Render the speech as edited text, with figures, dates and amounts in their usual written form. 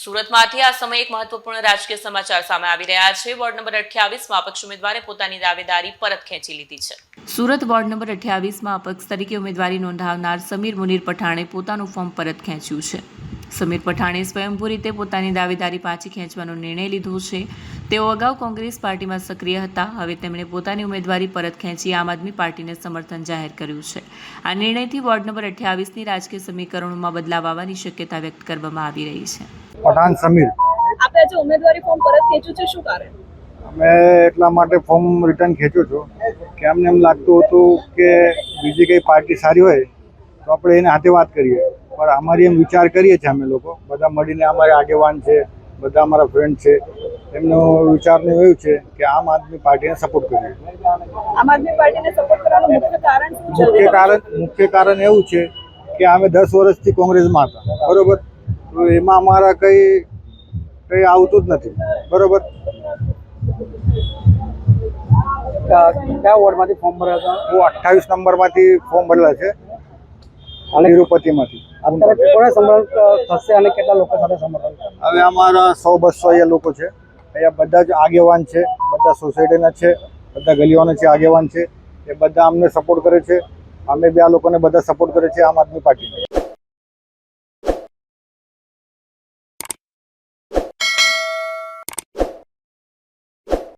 સુરતમાંથી આ સમયે એક મહત્વપૂર્ણ રાજકીય સમાચાર સામે આવી રહ્યા છે। વોર્ડ નંબર 28માં અપક્ષ ઉમેદવારે પોતાની દાવેદારી પરત ખેંચી લીધી છે। સુરત વોર્ડ નંબર 28માં અપક્ષ તરીકે ઉમેદવારી નોંધાવનાર સમીર મુનીર પઠાણે પોતાનું ફોર્મ પરત ખેંચ્યું છે। સમીર પઠાણે સ્વયંભૂ રીતે પોતાની દાવેદારી પાછી ખેંચવાનો નિર્ણય લીધો છે। તેઓ અગાઉ કોંગ્રેસ પાર્ટીમાં સક્રિય હતા। હવે તેમણે પોતાની ઉમેદવારી પરત ખેંચી આમ આદમી પાર્ટીને સમર્થન જાહેર કર્યું છે। આ નિર્ણયથી વોર્ડ નંબર 28ની રાજકીય સમીકરણોમાં બદલાવ આવવાની શક્યતા વ્યક્ત કરવામાં આવી રહી છે। પઠાણ સમીર, આપે જે ઉમેદવારી ફોર્મ પરત ખેંચ્યું છે, શું કારણ? અમે એટલા માટે ફોર્મ રિટર્ન ખેંચ્યું છું કે અમને એમ લાગતું હતું કે બીજી કઈ પાર્ટી સારી હોય તો આપણે એને હાથે વાત કરીએ, પણ અમારી એમ વિચાર કરીએ છીએ અમે લોકો બધા મળીને, અમારે આગેવાન છે, બધા અમારા ફ્રેન્ડ છે, એમનો વિચારનું એવું છે કે આમ આદમી પાર્ટીને સપોર્ટ કરીએ। આમ આદમી પાર્ટીને સપોર્ટ કરવાનું મુખ્ય કારણ શું છે? મુખ્ય કારણ એવું છે કે અમે 10 વર્ષથી કોંગ્રેસમાં હતા, બરોબર, તો એમાં અમારા કંઈ આવતું જ નથી, બરોબર। કયા વોર્ડમાંથી ફોર્મ ભર્યા હતા? હું 28 નંબરમાંથી ફોર્મ ભરેલા છે અને તિરુપતિમાંથી। અત્યારે કોને સમર્થન થશે અને કેટલા લોકો સાથે સમર્થન? હવે અમારા 100-200 અહીંયા લોકો છે, અહીંયા બધા જ આગેવાન છે, બધા સોસાયટીના છે, બધા ગલીઓના છે, આગેવાન છે, એ બધા અમને સપોર્ટ કરે છે, અમે બી આ લોકોને બધા સપોર્ટ કરે છે આમ આદમી પાર્ટીને।